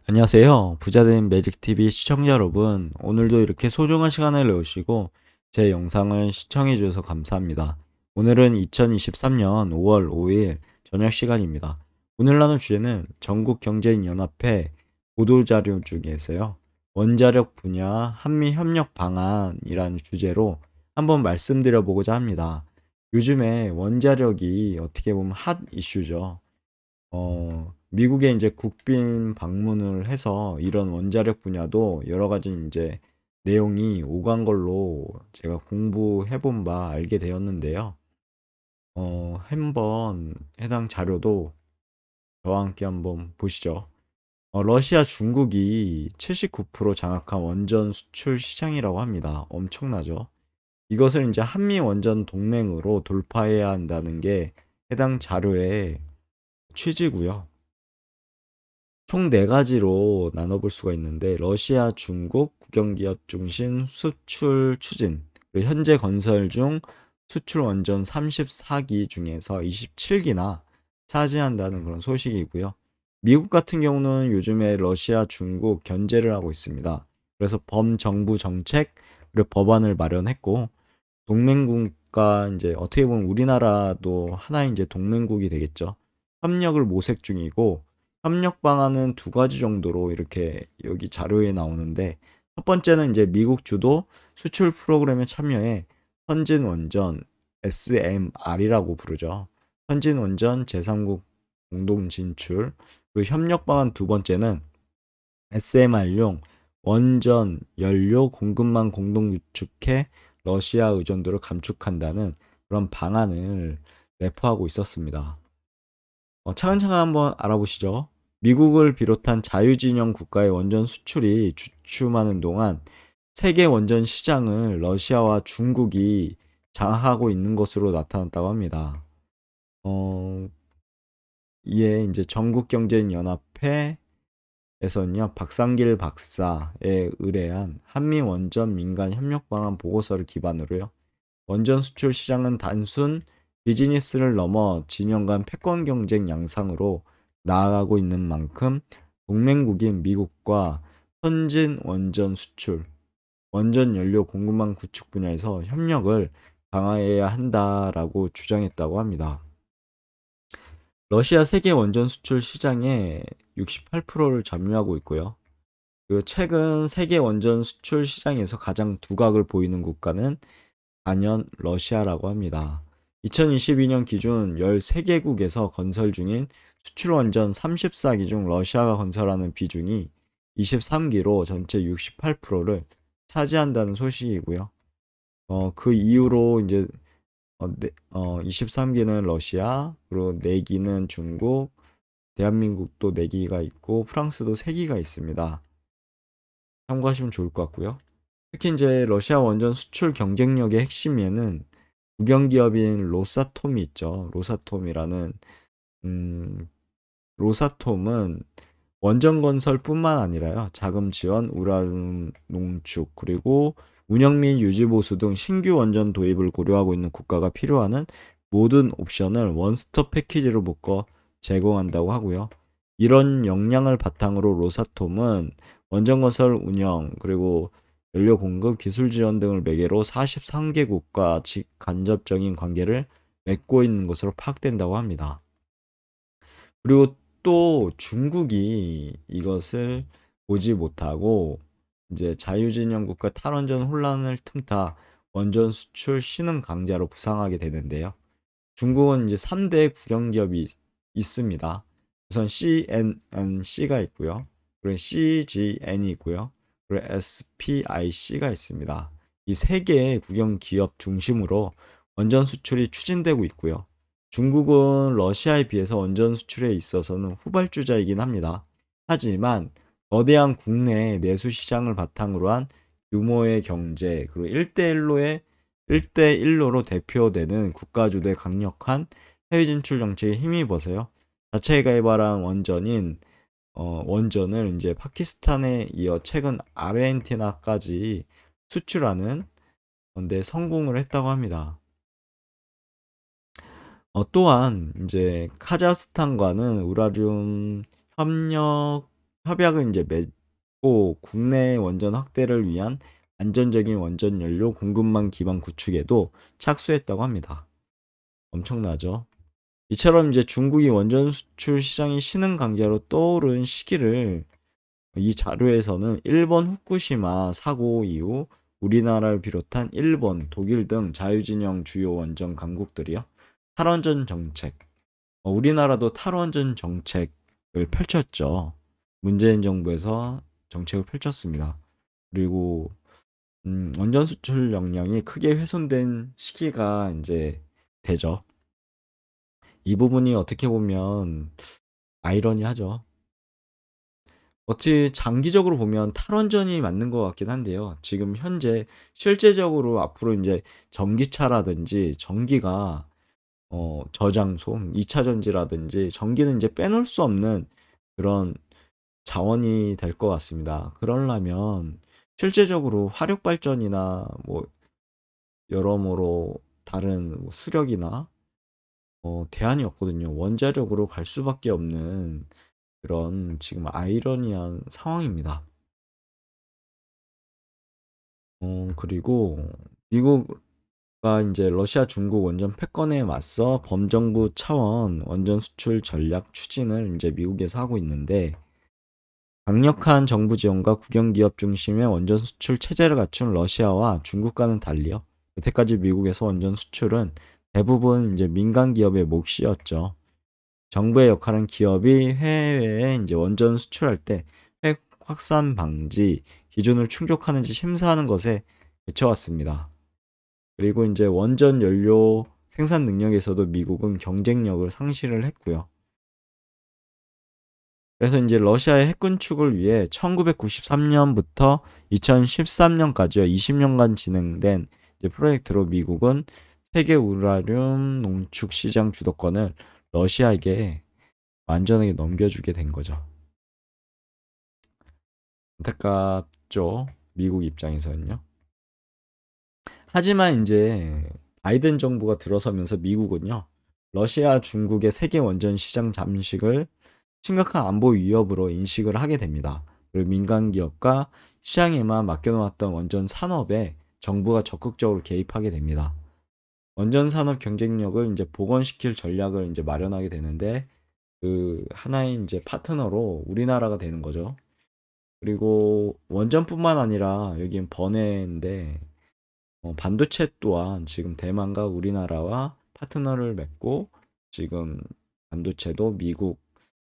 안녕하세요. 부자된 매직TV 시청자 여러분. 오늘도 이렇게 소중한 시간을 내오시고 제 영상을 시청해 주셔서 감사합니다. 오늘은 2023년 5월 5일 저녁 시간입니다. 오늘 나눌 주제는 전국경제인연합회 보도자료 중에서요. 원자력 분야 한미협력 방안이라는 주제로 한번 말씀드려보고자 합니다. 요즘에 원자력이 어떻게 보면 핫 이슈죠. 미국에 이제 국빈 방문을 해서 이런 원자력 분야도 여러 가지 이제 내용이 오간 걸로 제가 공부해 본 바 알게 되었는데요. 한번 해당 자료도 저와 함께 한번 보시죠. 러시아, 중국이 79% 장악한 원전 수출 시장이라고 합니다. 엄청나죠? 이것을 이제 한미 원전 동맹으로 돌파해야 한다는 게 해당 자료의 취지고요. 총 4가지로 나눠볼 수가 있는데 러시아, 중국, 국영기업 중심 수출 추진, 그리고 현재 건설 중 수출 원전 34기 중에서 27기나 차지한다는 그런 소식이고요. 미국 같은 경우는 요즘에 러시아, 중국 견제를 하고 있습니다. 그래서 범정부 정책 그리고 법안을 마련했고, 동맹국가 이제 어떻게 보면 우리나라도 하나의 이제 동맹국이 되겠죠. 협력을 모색 중이고, 협력 방안은 2가지 정도로 이렇게 여기 자료에 나오는데, 첫 번째는 이제 미국 주도 수출 프로그램에 참여해 선진 원전 SMR이라고 부르죠. 선진 원전 제3국 공동 진출. 그리고 협력 방안 2번째는 SMR용 원전 연료 공급망 공동 구축해 러시아 의존도를 감축한다는 그런 방안을 내포하고 있었습니다. 차근차근 한번 알아보시죠. 미국을 비롯한 자유진영 국가의 원전 수출이 주춤하는 동안 세계 원전 시장을 러시아와 중국이 장악하고 있는 것으로 나타났다고 합니다. 어, 이에 이제 전국경제연합회 에서는요, 박상길 박사에 의뢰한 한미 원전 민간 협력 방안 보고서를 기반으로요, 원전 수출 시장은 단순 비즈니스를 넘어 진영 간 패권 경쟁 양상으로 나아가고 있는 만큼 동맹국인 미국과 선진 원전 수출, 원전 연료 공급망 구축 분야에서 협력을 강화해야 한다라고 주장했다고 합니다. 러시아 세계 원전 수출 시장의 68%를 점유하고 있고요. 그 최근 세계 원전 수출 시장에서 가장 두각을 보이는 국가는 단연 러시아라고 합니다. 2022년 기준 13개국에서 건설 중인 수출 원전 34기 중 러시아가 건설하는 비중이 23기로 전체 68%를 차지한다는 소식이고요. 그 이후로 이제 23기는 러시아, 그리고 4기는 중국, 대한민국도 4기가 있고 프랑스도 3기가 있습니다. 참고하시면 좋을 것 같고요. 특히 이제 러시아 원전 수출 경쟁력의 핵심에는 국영기업인 로사톰이 있죠. 로사톰이라는 음, 로사톰은 원전 건설뿐만 아니라요. 자금 지원, 우라늄 농축, 그리고 운영 및 유지 보수 등 신규 원전 도입을 고려하고 있는 국가가 필요하는 모든 옵션을 원스톱 패키지로 묶어 제공한다고 하고요. 이런 역량을 바탕으로 로사톰은 원전 건설 운영, 그리고 연료 공급, 기술 지원 등을 매개로 43개국과 간접적인 관계를 맺고 있는 것으로 파악된다고 합니다. 그리고 또 중국이 이것을 보지 못하고 이제 자유진영 국가 탈원전 혼란을 틈타 원전 수출 신흥 강자로 부상하게 되는데요. 중국은 이제 3대 국영기업이 있습니다. 우선 CNNC가 있고요. 그리고 CGN이 있고요. 그리고 SPIC가 있습니다. 이 세 개의 국영기업 중심으로 원전 수출이 추진되고 있고요. 중국은 러시아에 비해서 원전 수출에 있어서는 후발주자이긴 합니다. 하지만 거대한 국내 내수 시장을 바탕으로 한 규모의 경제, 그리고 1대1로로 대표되는 국가주도의 강력한 해외 진출 정책에 힘입어서요. 자체가 개발한 원전을 이제 파키스탄에 이어 최근 아르헨티나까지 수출하는 건데 성공을 했다고 합니다. 또한 이제 카자흐스탄과는 우라늄 협력 협약을 이제 맺고 국내 원전 확대를 위한 안전적인 원전 연료 공급망 기반 구축에도 착수했다고 합니다. 엄청나죠? 이처럼 이제 중국이 원전 수출 시장이 신흥 강자로 떠오른 시기를 이 자료에서는 일본 후쿠시마 사고 이후 우리나라를 비롯한 일본, 독일 등 자유진영 주요 원전 강국들이요. 탈원전 정책, 우리나라도 탈원전 정책을 펼쳤죠. 문재인 정부에서 정책을 펼쳤습니다. 그리고 원전 수출 역량이 크게 훼손된 시기가 이제 되죠. 이 부분이 어떻게 보면 아이러니하죠. 어떻게 장기적으로 보면 탈원전이 맞는 것 같긴 한데요. 지금 현재 실제적으로 앞으로 이제 전기차라든지 전기가 저장소, 2차 전지라든지 전기는 이제 빼놓을 수 없는 그런 자원이 될 것 같습니다. 그러려면 실제적으로 화력 발전이나 뭐 여러모로 다른 뭐 수력이나 대안이 없거든요. 원자력으로 갈 수밖에 없는 그런 지금 아이러니한 상황입니다. 그리고 미국과 이제 러시아, 중국 원전 패권에 맞서 범정부 차원 원전 수출 전략 추진을 이제 미국에서 하고 있는데 강력한 정부 지원과 국영기업 중심의 원전 수출 체제를 갖춘 러시아와 중국과는 달리요. 여태까지 미국에서 원전 수출은 대부분 이제 민간 기업의 몫이었죠. 정부의 역할은 기업이 해외에 이제 원전 수출할 때 핵 확산 방지 기준을 충족하는지 심사하는 것에 그쳐왔습니다. 그리고 이제 원전 연료 생산 능력에서도 미국은 경쟁력을 상실을 했고요. 그래서 이제 러시아의 핵 건축을 위해 1993년부터 2013년까지요, 20년간 진행된 이제 프로젝트로 미국은 세계 우라늄 농축 시장 주도권을 러시아에게 완전하게 넘겨주게 된 거죠. 안타깝죠, 미국 입장에서는요. 하지만 이제 바이든 정부가 들어서면서 미국은요, 러시아, 중국의 세계 원전 시장 잠식을 심각한 안보 위협으로 인식을 하게 됩니다. 그리고 민간 기업과 시장에만 맡겨놓았던 원전 산업에 정부가 적극적으로 개입하게 됩니다. 원전 산업 경쟁력을 이제 복원시킬 전략을 이제 마련하게 되는데 그 하나의 이제 파트너로 우리나라가 되는 거죠. 그리고 원전뿐만 아니라 여기는 번외인데 반도체 또한 지금 대만과 우리나라와 파트너를 맺고 지금 반도체도 미국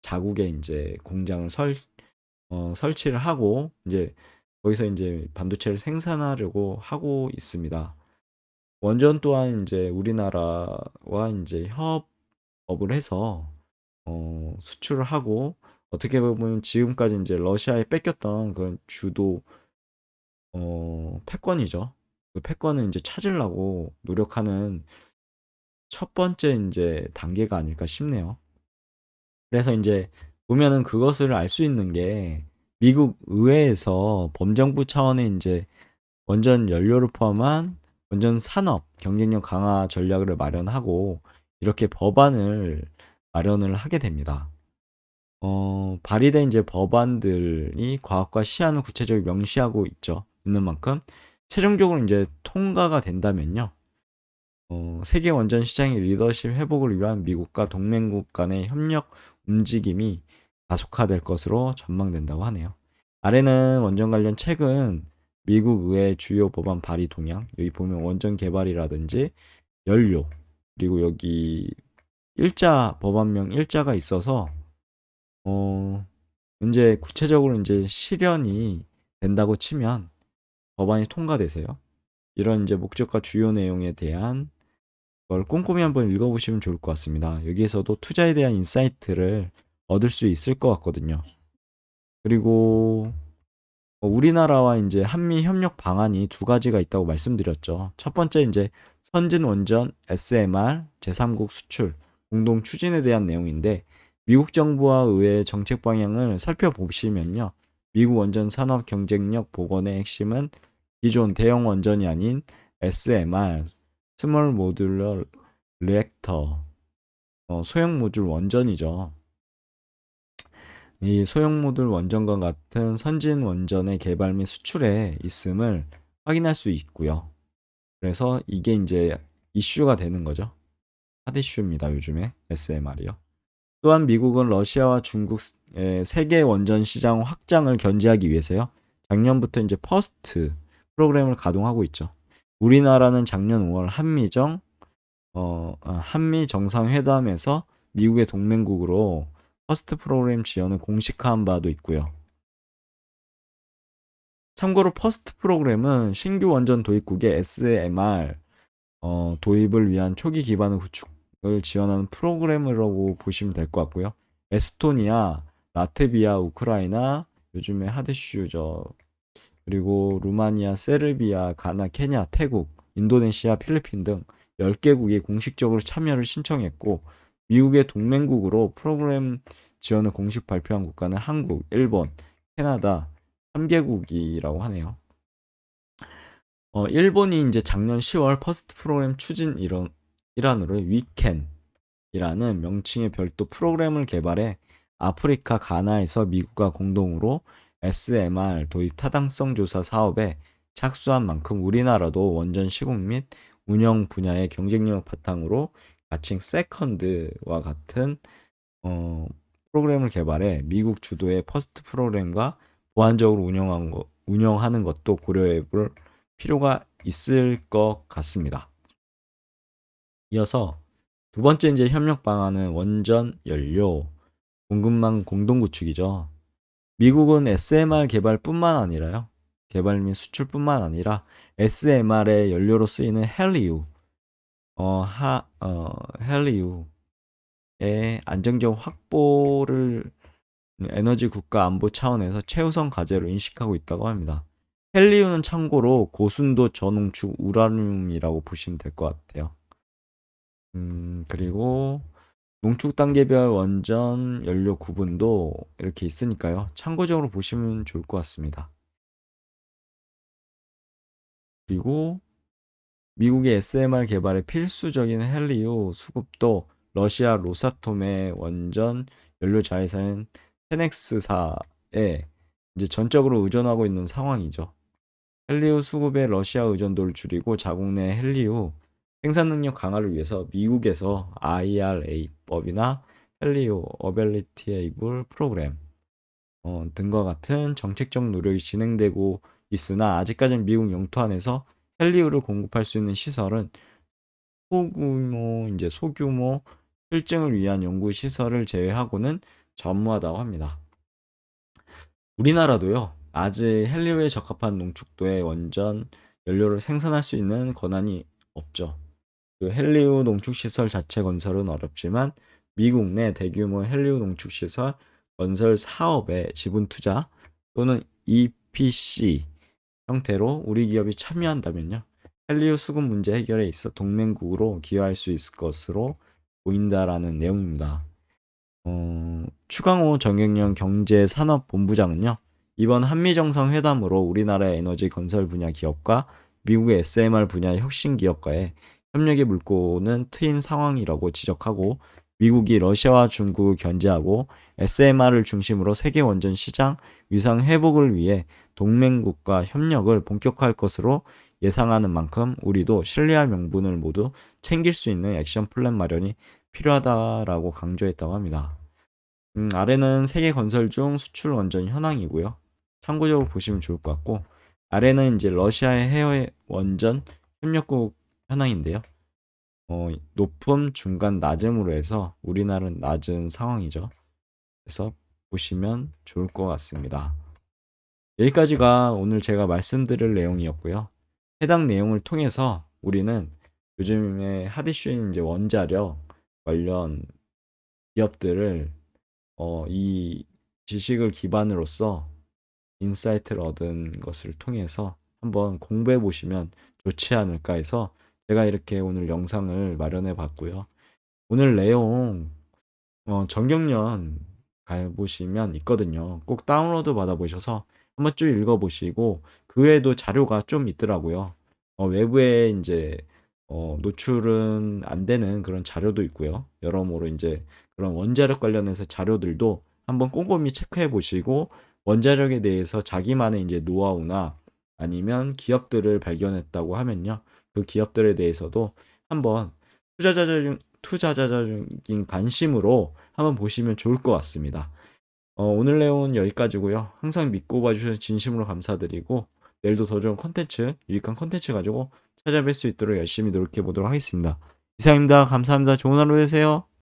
자국에 이제 공장을 설치를 하고 이제 거기서 이제 반도체를 생산하려고 하고 있습니다. 원전 또한 이제 우리나라와 이제 협업을 해서 수출을 하고 어떻게 보면 지금까지 이제 러시아에 뺏겼던 그 주도 패권이죠. 그 패권을 이제 찾으려고 노력하는 첫 번째 이제 단계가 아닐까 싶네요. 그래서 이제 보면은 그것을 알 수 있는 게 미국 의회에서 범정부 차원의 이제 원전 연료를 포함한 원전 산업 경쟁력 강화 전략을 마련하고 이렇게 법안을 마련을 하게 됩니다. 발의된 이제 법안들이 과학과 시한을 구체적으로 명시하고 있는 만큼 최종적으로 이제 통과가 된다면요. 세계 원전 시장의 리더십 회복을 위한 미국과 동맹국 간의 협력 움직임이 가속화될 것으로 전망된다고 하네요. 아래는 원전 관련 최근 미국 의회 주요 법안 발의 동향, 여기 보면 원전 개발이라든지 연료, 그리고 여기 법안명 일자가 있어서 이제 구체적으로 이제 실현이 된다고 치면 법안이 통과되세요. 이런 이제 목적과 주요 내용에 대한 걸 꼼꼼히 한번 읽어보시면 좋을 것 같습니다. 여기에서도 투자에 대한 인사이트를 얻을 수 있을 것 같거든요. 그리고 우리나라와 이제 한미 협력 방안이 두 가지가 있다고 말씀드렸죠. 첫 번째 이제 선진 원전 SMR 제3국 수출 공동 추진에 대한 내용인데 미국 정부와 의회의 정책 방향을 살펴보시면요. 미국 원전 산업 경쟁력 복원의 핵심은 기존 대형 원전이 아닌 SMR 스몰 모듈러 리액터 소형 모듈 원전이죠. 이 소형 모듈 원전과 같은 선진 원전의 개발 및 수출에 있음을 확인할 수 있고요. 그래서 이게 이제 이슈가 되는 거죠. 핫 이슈입니다. 요즘에 SMR이요. 또한 미국은 러시아와 중국의 세계 원전 시장 확장을 견제하기 위해서요. 작년부터 이제 퍼스트 프로그램을 가동하고 있죠. 우리나라는 작년 5월 한미 정상회담에서 미국의 동맹국으로 퍼스트 프로그램 지원을 공식화한 바도 있고요. 참고로 퍼스트 프로그램은 신규 원전 도입국의 SMR 도입을 위한 초기 기반의 구축을 지원하는 프로그램이라고 보시면 될 것 같고요. 에스토니아, 라트비아, 우크라이나, 요즘에 하드슈저, 그리고 루마니아, 세르비아, 가나, 케냐, 태국, 인도네시아, 필리핀 등 10개국이 공식적으로 참여를 신청했고, 미국의 동맹국으로 프로그램 지원을 공식 발표한 국가는 한국, 일본, 캐나다 3개국이라고 하네요. 일본이 이제 작년 10월 퍼스트 프로그램 추진 일환으로 위켄이라는 명칭의 별도 프로그램을 개발해 아프리카 가나에서 미국과 공동으로 SMR 도입 타당성 조사 사업에 착수한 만큼 우리나라도 원전 시공 및 운영 분야의 경쟁력 바탕으로 가칭 세컨드와 같은 프로그램을 개발해 미국 주도의 퍼스트 프로그램과 보완적으로 운영하는 것도 고려해 볼 필요가 있을 것 같습니다. 이어서 두 번째 이제 협력 방안은 원전 연료 공급망 공동 구축이죠. 미국은 SMR 개발뿐만 아니라요. 개발 및 수출뿐만 아니라 SMR의 연료로 쓰이는 헬리우의 안정적 확보를 에너지 국가 안보 차원에서 최우선 과제로 인식하고 있다고 합니다. 헬리우는 참고로 고순도 저농축 우라늄이라고 보시면 될 것 같아요. 그리고 농축 단계별 원전 연료 구분도 이렇게 있으니까요. 참고적으로 보시면 좋을 것 같습니다. 그리고 미국의 SMR 개발에 필수적인 헬리우 수급도 러시아 로사톰의 원전 연료 자회사인 테넥스사에 이제 전적으로 의존하고 있는 상황이죠. 헬리우 수급의 러시아 의존도를 줄이고 자국 내 헬리우 생산 능력 강화를 위해서 미국에서 IRA법이나 헬리우 어벨리티에이블 프로그램 등과 같은 정책적 노력이 진행되고 있으나 아직까지는 미국 영토 안에서 헬리우를 공급할 수 있는 시설은 소규모 실증을 위한 연구 시설을 제외하고는 전무하다고 합니다. 우리나라도요, 아직 헬리우에 적합한 농축도의 원전 연료를 생산할 수 있는 권한이 없죠. 그 헬리우 농축시설 자체 건설은 어렵지만 미국 내 대규모 헬리우 농축시설 건설 사업의 지분 투자 또는 EPC 형태로 우리 기업이 참여한다면요. 헬리우 수급 문제 해결에 있어 동맹국으로 기여할 수 있을 것으로 보인다라는 내용입니다. 추강호 정경련 경제산업본부장은요. 이번 한미정상회담으로 우리나라의 에너지 건설 분야 기업과 미국의 SMR 분야 혁신 기업과의 협력의 물꼬는 트인 상황이라고 지적하고 미국이 러시아와 중국을 견제하고 SMR을 중심으로 세계 원전 시장 위상 회복을 위해 동맹국과 협력을 본격화할 것으로 예상하는 만큼 우리도 신뢰할 명분을 모두 챙길 수 있는 액션 플랜 마련이 필요하다라고 강조했다고 합니다. 아래는 세계 건설 중 수출 원전 현황이고요. 참고적으로 보시면 좋을 것 같고 아래는 이제 러시아의 해외 원전 협력국 현황인데요. 높음, 중간, 낮음으로 해서 우리나라는 낮은 상황이죠. 그래서 보시면 좋을 것 같습니다. 여기까지가 오늘 제가 말씀드릴 내용이었고요. 해당 내용을 통해서 우리는 요즘에 핫이슈인 이제 원자력 관련 기업들을 이 지식을 기반으로서 인사이트를 얻은 것을 통해서 한번 공부해 보시면 좋지 않을까 해서 제가 이렇게 오늘 영상을 마련해 봤고요. 오늘 내용 정경련 가보시면 있거든요. 꼭 다운로드 받아보셔서 한번 쭉 읽어보시고 그 외에도 자료가 좀 있더라고요. 외부에 이제 노출은 안 되는 그런 자료도 있고요. 여러모로 이제 그런 원자력 관련해서 자료들도 한번 꼼꼼히 체크해 보시고 원자력에 대해서 자기만의 이제 노하우나 아니면 기업들을 발견했다고 하면요. 그 기업들에 대해서도 한번 투자자적인 관심으로 한번 보시면 좋을 것 같습니다. 오늘 내용은 여기까지고요. 항상 믿고 봐주셔서 진심으로 감사드리고 내일도 더 좋은 콘텐츠, 유익한 콘텐츠 가지고 찾아뵐 수 있도록 열심히 노력해 보도록 하겠습니다. 이상입니다. 감사합니다. 좋은 하루 되세요.